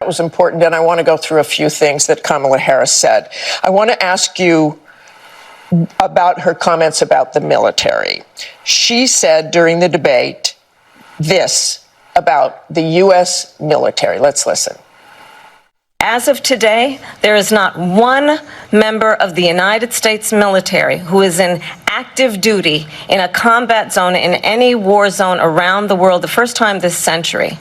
That was important, and I want to go through a few things that Kamala Harris said. I want to ask you about her comments about the military. She said during the debate this about the U.S. military. Let's listen. As of today, there is not one member of the United States military who is in active duty in a combat zone in any war zone around the world, the first time this century.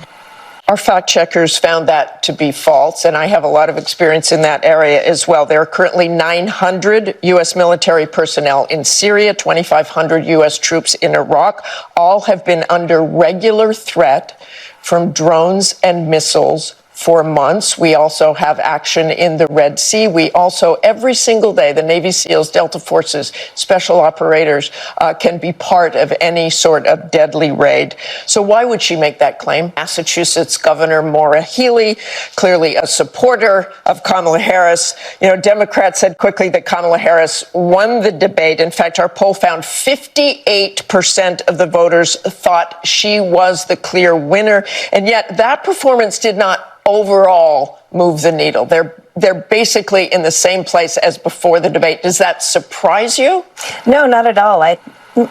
Our fact checkers found that to be false, and I have a lot of experience in that area as well. There are currently 900 U.S. military personnel in Syria, 2,500 U.S. troops in Iraq. All have been under regular threat from drones and missiles for months. We also have action in the Red Sea. We also, every single day, the Navy SEALs, Delta Forces, special operators can be part of any sort of deadly raid. So why would she make that claim? Massachusetts Governor Maura Healey, clearly a supporter of Kamala Harris. You know, Democrats said quickly that Kamala Harris won the debate. In fact, our poll found 58% of the voters thought she was the clear winner. And yet that performance did not overall move the needle. They're basically in the same place as before the debate. Does that surprise you? No, not at all.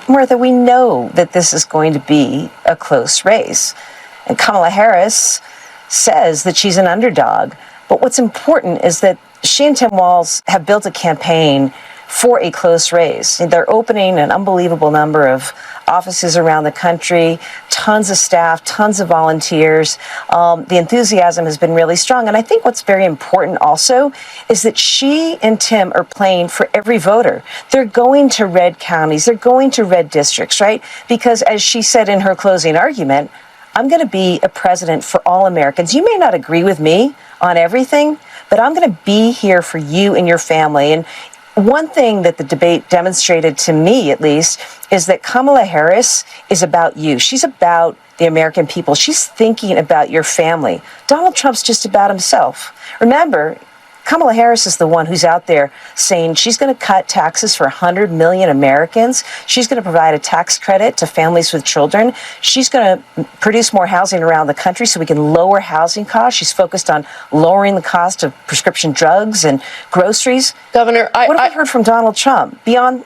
Martha, we know that this is going to be a close race. And Kamala Harris says that she's an underdog. But what's important is that she and Tim Walz have built a campaign for a close race. They're opening an unbelievable number of offices around the country, tons of staff, tons of volunteers. The enthusiasm has been really strong. And I think what's very important also is that she and Tim are playing for every voter. They're going to red counties. They're going to red districts, right? Because as she said in her closing argument, I'm going to be a president for all Americans. You may not agree with me on everything, but I'm going to be here for you and your family. And one thing that the debate demonstrated to me, at least, is that Kamala Harris is about you. She's about the American people. She's thinking about your family. Donald Trump's just about himself. Remember, Kamala Harris is the one who's out there saying she's going to cut taxes for 100 million Americans. She's going to provide a tax credit to families with children. She's going to produce more housing around the country so we can lower housing costs. She's focused on lowering the cost of prescription drugs and groceries. Governor, what have we heard from Donald Trump beyond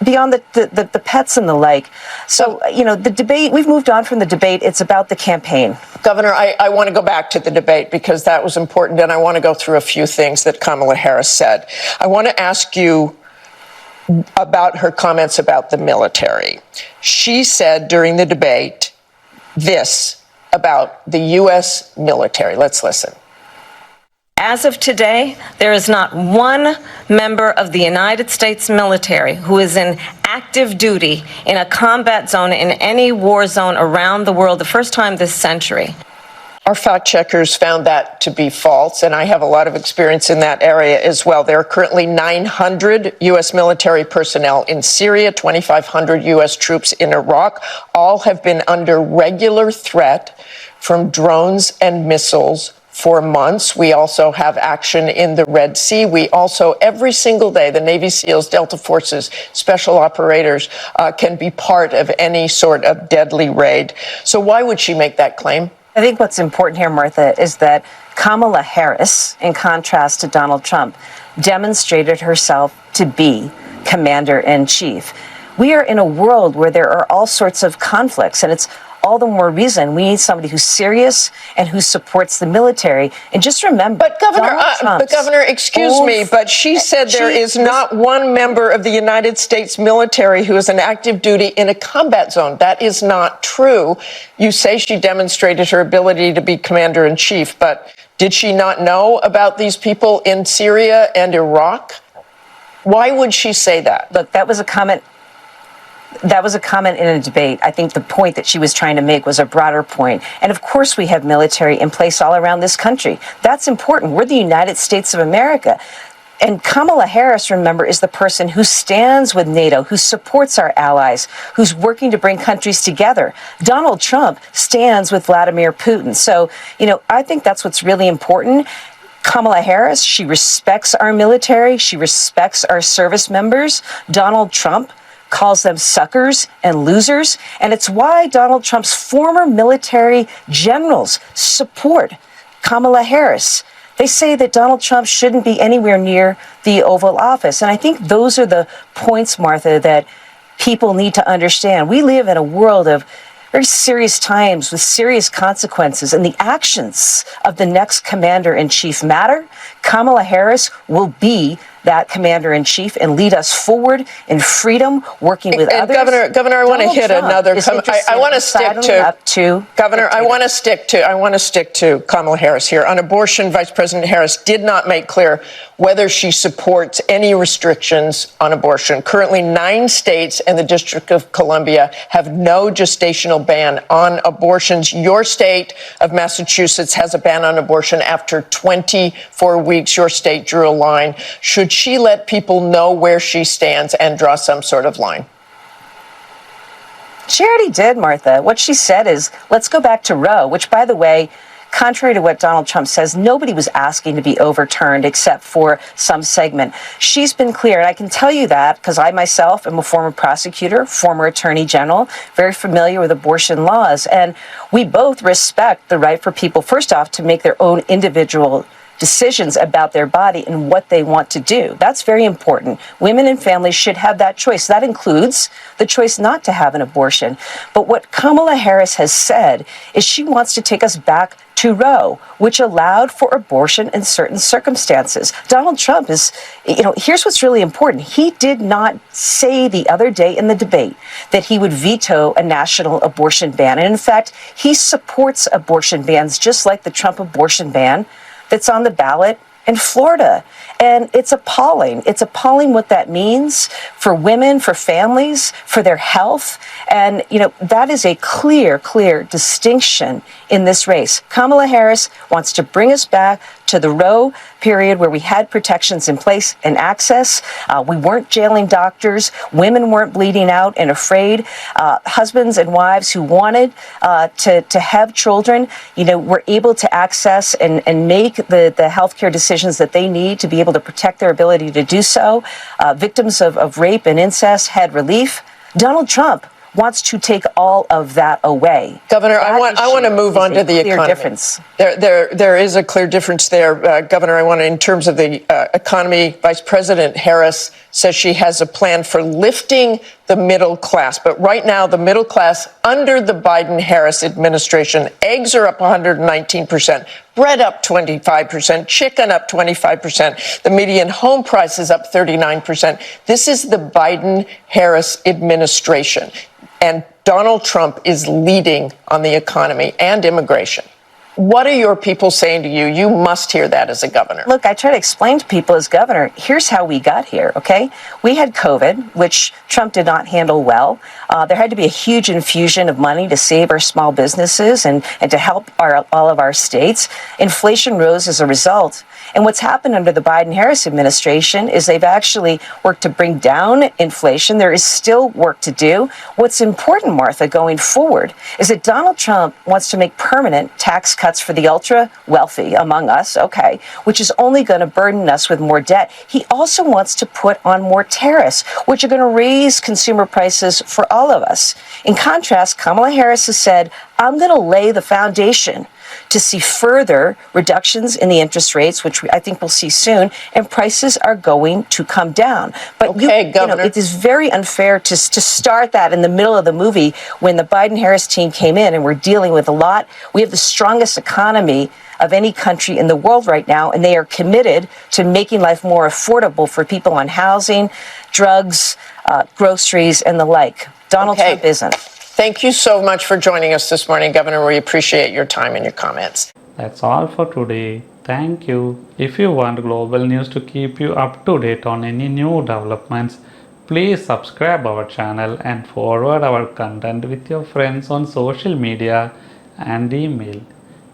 the pets and the like? So, you know, the debate, we've moved on from the debate. It's about the campaign. Governor, I want to go back to the debate because that was important, and I want to go through a few things that Kamala Harris said. I want to ask you about her comments about the military. She said during the debate this about the U.S. military. Let's listen. As of today, there is not one member of the United States military who is in active duty in a combat zone in any war zone around the world, the first time this century. Our fact checkers found that to be false, and I have a lot of experience in that area as well. There are currently 900 U.S. military personnel in Syria, 2,500 U.S. troops in Iraq. All have been under regular threat from drones and missiles for months. We also have action in the Red Sea. We also, every single day, the Navy SEALs, Delta Forces, special operators can be part of any sort of deadly raid. So why would she make that claim? I think what's important here, Martha, is that Kamala Harris, in contrast to Donald Trump, demonstrated herself to be commander-in-chief. We are in a world where there are all sorts of conflicts, and it's all the more reason we need somebody who's serious and who supports the military. And just remember, but Governor, excuse me, but she said there is not one member of the United States military who is in active duty in a combat zone. That is not true. You say she demonstrated her ability to be commander-in-chief, but did she not know about these people in Syria and Iraq? Why would she say that? Look, that was a comment. That was a comment in a debate. I think the point that she was trying to make was a broader point. And of course, we have military in place all around this country. That's important. We're the United States of America. And Kamala Harris, remember, is the person who stands with NATO, who supports our allies, who's working to bring countries together. Donald Trump stands with Vladimir Putin. So, you know, I think that's what's really important. Kamala Harris, she respects our military. She respects our service members. Donald Trump calls them suckers and losers. And it's why Donald Trump's former military generals support Kamala Harris. They say that Donald Trump shouldn't be anywhere near the Oval Office. And I think those are the points, Martha, that people need to understand. We live in a world of very serious times with serious consequences, and the actions of the next commander-in-chief matter. Kamala Harris will be that commander-in-chief and lead us forward in freedom, working with others. Governor, I want to hit another. I want to stick to Governor. I want to stick to Kamala Harris here on abortion. Vice President Harris did not make clear whether she supports any restrictions on abortion. Currently, 9 states and the District of Columbia have no gestational ban on abortions. Your state of Massachusetts has a ban on abortion after 24 weeks. Your state drew a line. Should she let people know where she stands and draw some sort of line? She already did, Martha. What she said is, let's go back to Roe, which, by the way, contrary to what Donald Trump says, nobody was asking to be overturned except for some segment. She's been clear, and I can tell you that because I myself am a former prosecutor, former attorney general, very familiar with abortion laws, and we both respect the right for people, first off, to make their own individual decisions about their body and what they want to do. That's very important. Women and families should have that choice. That includes the choice not to have an abortion. But what Kamala Harris has said is she wants to take us back to Roe, which allowed for abortion in certain circumstances. Donald Trump is, here's what's really important. He did not say the other day in the debate that he would veto a national abortion ban. And in fact, he supports abortion bans just like the Trump abortion ban that's on the ballot in Florida. And it's appalling. It's appalling what that means for women, for families, for their health. And, that is a clear distinction in this race. Kamala Harris wants to bring us back to the Roe period where we had protections in place and access. We weren't jailing doctors. Women weren't bleeding out and afraid. Husbands and wives who wanted to have children, were able to access and make the healthcare decisions that they need to be able to protect their ability to do so. Victims of rape and incest had relief. Donald Trump wants to take all of that away. Governor, I want to move on to the economy. Difference. There is a clear difference there, Governor. I want to, in terms of the economy, Vice President Harris says she has a plan for lifting the middle class. But right now, the middle class under the Biden-Harris administration, eggs are up 119%, bread up 25%, chicken up 25%, the median home price is up 39%. This is the Biden-Harris administration. And Donald Trump is leading on the economy and immigration. What are your people saying to you? You must hear that as a governor. Look, I try to explain to people as governor, here's how we got here, okay? We had COVID, which Trump did not handle well. There had to be a huge infusion of money to save our small businesses and to help all of our states. Inflation rose as a result. And what's happened under the Biden-Harris administration is they've actually worked to bring down inflation. There is still work to do. What's important, Martha, going forward is that Donald Trump wants to make permanent tax cuts for the ultra wealthy among us, okay, which is only going to burden us with more debt. He also wants to put on more tariffs, which are going to raise consumer prices for all of us. In contrast, Kamala Harris has said, I'm going to lay the foundation to see further reductions in the interest rates, which I think we'll see soon, and prices are going to come down. But Governor, it is very unfair to start that in the middle of the movie when the Biden-Harris team came in and we're dealing with a lot. We have the strongest economy of any country in the world right now, and they are committed to making life more affordable for people on housing, drugs, groceries, and the like. Donald Trump isn't. Thank you so much for joining us this morning, Governor. We appreciate your time and your comments. That's all for today. Thank you. If you want global news to keep you up to date on any new developments, please subscribe our channel and forward our content with your friends on social media and email.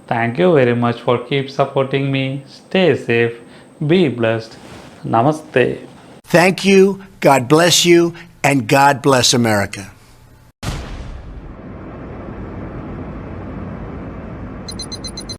Thank you very much for keep supporting me. Stay safe. Be blessed. Namaste. Thank you. God bless you. And God bless America.